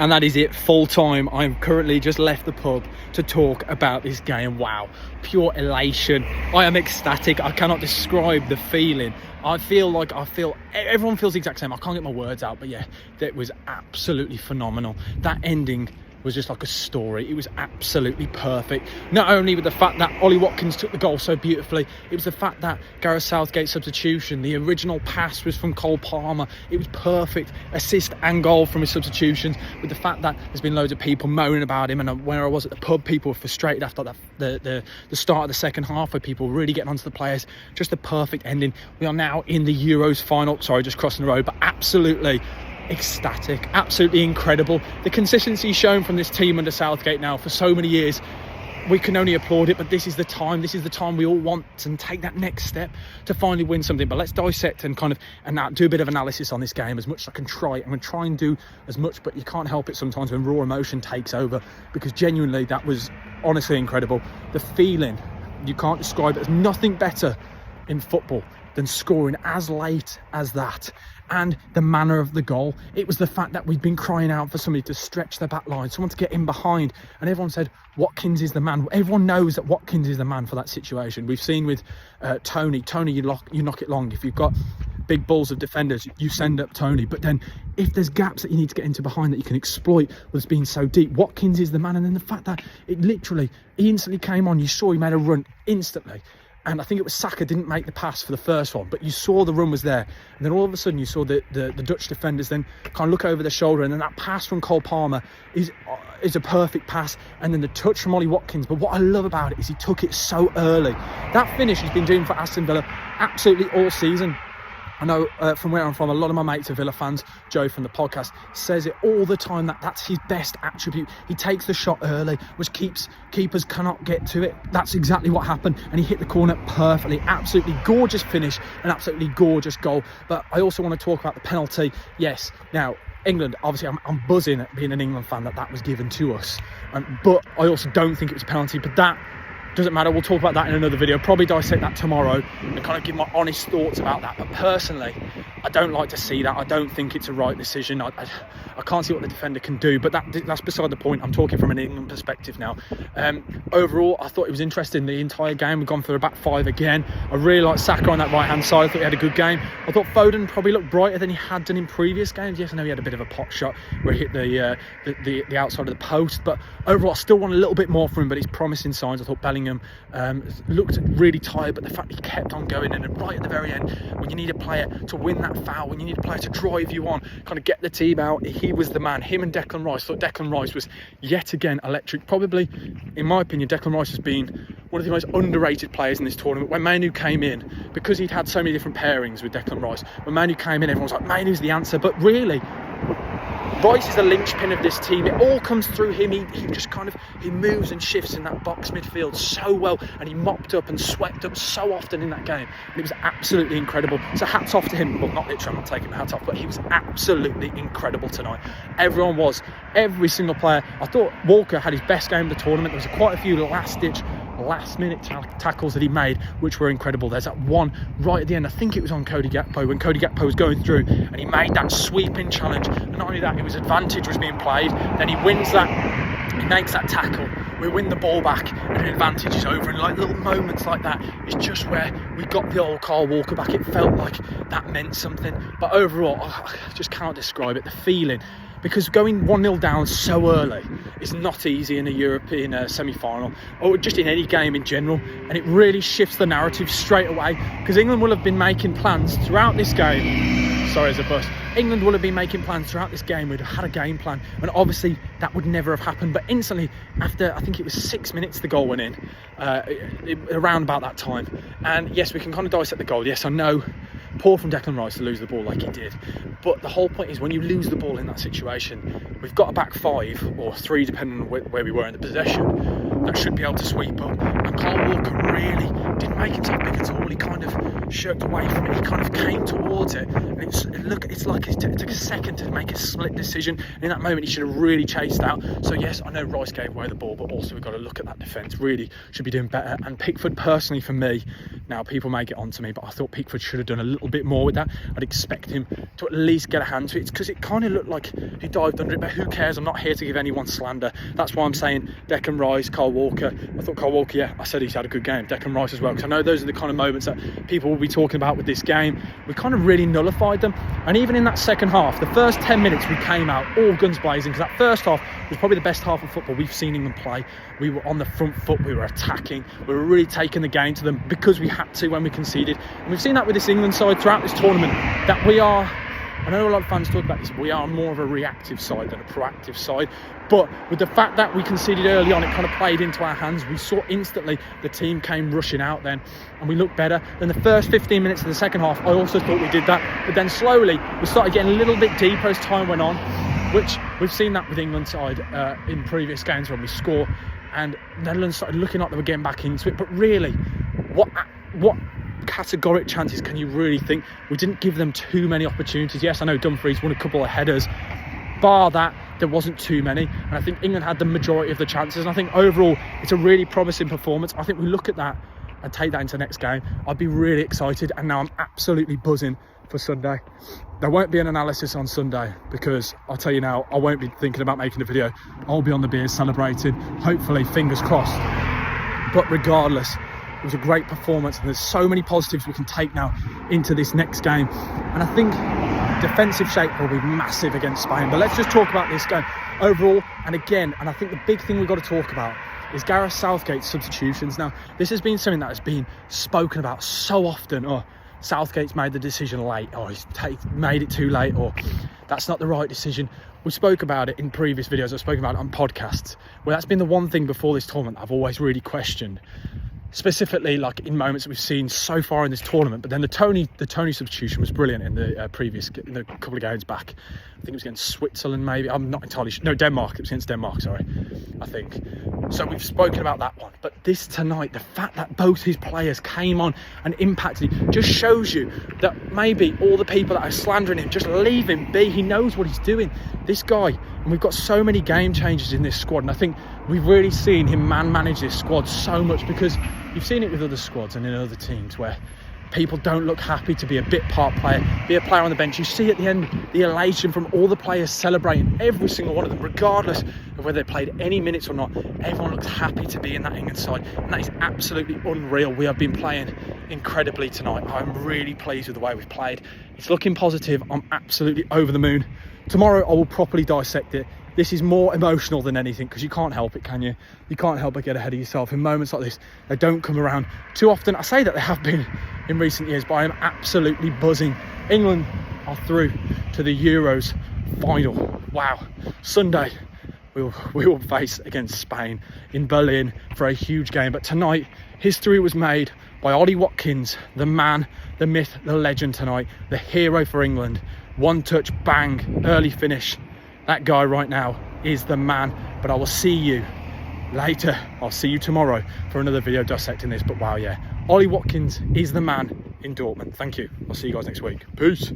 And that is it, full time. I've currently just left the pub to talk about this game. Wow, pure elation. I am ecstatic. I cannot describe the feeling. Everyone feels the exact same. I can't get my words out, but yeah, that was absolutely phenomenal. That ending was just like a story. It was absolutely perfect. Not only with the fact that Ollie Watkins took the goal so beautifully, it was the fact that Gareth Southgate's substitution, the original pass was from Cole Palmer. It was perfect assist and goal from his substitutions, with the fact that there's been loads of people moaning about him, and where I was at the pub, people were frustrated after the start of the second half, where people were really getting onto the players. Just a perfect ending. We are now in the Euros final. Sorry, just crossing the road, but absolutely ecstatic, absolutely incredible. The consistency shown from this team under Southgate now for so many years, we can only applaud it. But this is the time we all want and take that next step to finally win something. But let's dissect and do a bit of analysis on this game as much as I can try. I'm going to try and do as much, but you can't help it sometimes when raw emotion takes over, because genuinely that was honestly incredible. The feeling, you can't describe it. There's nothing better in football than scoring as late as that. And the manner of the goal, it was the fact that we'd been crying out for somebody to stretch the back line, someone to get in behind, and everyone said Watkins is the man. Everyone knows that Watkins is the man for that situation. We've seen with Tony, you knock it long. If you've got big balls of defenders, you send up Tony. But then if there's gaps that you need to get into behind that you can exploit with being so deep, Watkins is the man. And then the fact that he instantly came on, you saw he made a run instantly. And I think it was Saka didn't make the pass for the first one, but you saw the run was there. And then all of a sudden you saw the Dutch defenders then kind of look over their shoulder, and then that pass from Cole Palmer is a perfect pass. And then the touch from Ollie Watkins. But what I love about it is he took it so early. That finish he's been doing for Aston Villa absolutely all season. I know from where I'm from, a lot of my mates are Villa fans. Joe from the podcast says it all the time, that's his best attribute. He takes the shot early, which keepers cannot get to it. That's exactly what happened, and he hit the corner perfectly. Absolutely gorgeous finish, an absolutely gorgeous goal. But I also want to talk about the penalty. Yes, now England, obviously I'm buzzing at being an England fan that was given to us, but I also don't think it was a penalty. But that doesn't matter, we'll talk about that in another video, probably dissect that tomorrow and kind of give my honest thoughts about that. But personally, I don't like to see that. I don't think it's a right decision. I can't see what the defender can do, but that's beside the point. I'm talking from an England perspective now. Overall, I thought it was interesting. The entire game, we've gone for a back five again. I really like Saka on that right hand side. I thought he had a good game. I thought Foden probably looked brighter than he had done in previous games. Yes, I know he had a bit of a pot shot where he hit the outside of the post, but overall I still want a little bit more from him. But he's promising signs. I thought Bellingham looked really tired, but the fact he kept on going, and right at the very end, when you need a player to win that foul, when you need a player to drive you on, kind of get the team out, he was the man. Him and Declan Rice. I thought Declan Rice was yet again electric. Probably, in my opinion, Declan Rice has been one of the most underrated players in this tournament. When Manu came in, because he'd had so many different pairings with Declan Rice, when Manu came in, everyone was like, Manu's the answer. But really, Rice is the linchpin of this team. It all comes through him. He just he moves and shifts in that box midfield so well, and he mopped up and swept up so often in that game, and it was absolutely incredible. So hats off to him. Well, not literally, I'm not taking the hat off, but he was absolutely incredible tonight. Everyone was, every single player. I thought Walker had his best game of the tournament. There was quite a few last minute tackles that he made, which were incredible. There's that one right at the end, I think it was on Cody Gakpo, when Cody Gakpo was going through and he made that sweeping challenge. And not only that, it was advantage was being played, then he wins that, he makes that tackle, we win the ball back, and the advantage is over. And like little moments like that is just where we got the old Kyle Walker back. It felt like that meant something. But overall, I just can't describe it, the feeling, because going 1-0 down so early is not easy in a European semi-final, or just in any game in general, and it really shifts the narrative straight away, because England will have been making plans throughout this game. Sorry, as a bus. England will have been making plans throughout this game. We'd have had a game plan, and obviously that would never have happened. But instantly, after I think it was 6 minutes, the goal went in, around about that time. And yes, we can kind of dissect the goal. Yes, I know, poor from Declan Rice to lose the ball like he did, but the whole point is, when you lose the ball in that situation, we've got a back five or three depending on where we were in the possession, that should be able to sweep up. And Kyle Walker really didn't make himself big at all. He kind of shirked away from it. He kind of came towards it, and it's like it took a second to make a split decision. And in that moment, he should have really chased out. So yes, I know Rice gave away the ball, but also we've got to look at that defence. Really should be doing better. And Pickford, personally, for me, now people may get onto me, but I thought Pickford should have done little bit more with that. I'd expect him to at least get a hand to it. It's because it kind of looked like he dived under it, but who cares? I'm not here to give anyone slander. That's why I'm saying Declan Rice, Kyle Walker. I thought Kyle Walker, yeah, I said he's had a good game. Declan Rice as well, because I know those are the kind of moments that people will be talking about with this game. We kind of really nullified them. And even in that second half, the first 10 minutes we came out all guns blazing, because that first half was probably the best half of football we've seen England play. We were on the front foot, we were attacking, we were really taking the game to them because we had to when we conceded. And we've seen that with this England side throughout this tournament, that we are, I know a lot of fans talk about this, we are more of a reactive side than a proactive side. But with the fact that we conceded early on, it kind of played into our hands. We saw instantly the team came rushing out then, and we looked better. Then the first 15 minutes of the second half, I also thought we did that. But then slowly, we started getting a little bit deeper as time went on, which we've seen that with England side in previous games when we score. And Netherlands started looking like they were getting back into it. But really, what categoric chances can you really think? We didn't give them too many opportunities. Yes, I know Dumfries won a couple of headers. Bar that, there wasn't too many. And I think England had the majority of the chances. And I think overall, it's a really promising performance. I think we look at that and take that into the next game. I'd be really excited. And now I'm absolutely buzzing for Sunday. There won't be an analysis on Sunday because I'll tell you now, I won't be thinking about making a video. I'll be on the beers celebrating, hopefully, fingers crossed. But regardless, it was a great performance, and there's so many positives we can take now into this next game. And I think defensive shape will be massive against Spain. But let's just talk about this game overall. And again, and I think the big thing we've got to talk about is Gareth Southgate's substitutions. Now, this has been something that has been spoken about so often. Oh, Southgate's made the decision late, or he's made it too late, or that's not the right decision. We spoke about it in previous videos. I've spoken about it on podcasts, where that's been the one thing before this tournament I've always really questioned. Specifically, like in moments that we've seen so far in this tournament. But then the Tony substitution was brilliant in the in the couple of games back. I think it was against Switzerland, maybe. I'm not entirely sure. No, Denmark. It was against Denmark, sorry, I think. So we've spoken about that one. But this tonight, the fact that both his players came on and impacted just shows you that maybe all the people that are slandering him, just leave him be. He knows what he's doing. This guy, and we've got so many game changers in this squad. And I think we've really seen him manage this squad so much, because you've seen it with other squads and in other teams where people don't look happy to be a bit part player, be a player on the bench. You see at the end the elation from all the players celebrating, every single one of them, regardless of whether they played any minutes or not. Everyone looks happy to be in that England side, and that is absolutely unreal. We have been playing incredibly tonight. I'm really pleased with the way we've played. It's looking positive. I'm absolutely over the moon. Tomorrow I will properly dissect it. This is more emotional than anything, because you can't help it, can you? You can't help but get ahead of yourself in moments like this. They don't come around too often. I say that they have been in recent years, but I am absolutely buzzing. England are through to the Euros final. Wow. Sunday, we will face against Spain in Berlin for a huge game. But tonight, history was made by Ollie Watkins, the man, the myth, the legend tonight, the hero for England. One touch, bang, early finish. That guy right now is the man. But I will see you later. I'll see you tomorrow for another video dissecting this. But wow, yeah, Ollie Watkins is the man in Dortmund. Thank you. I'll see you guys next week. Peace.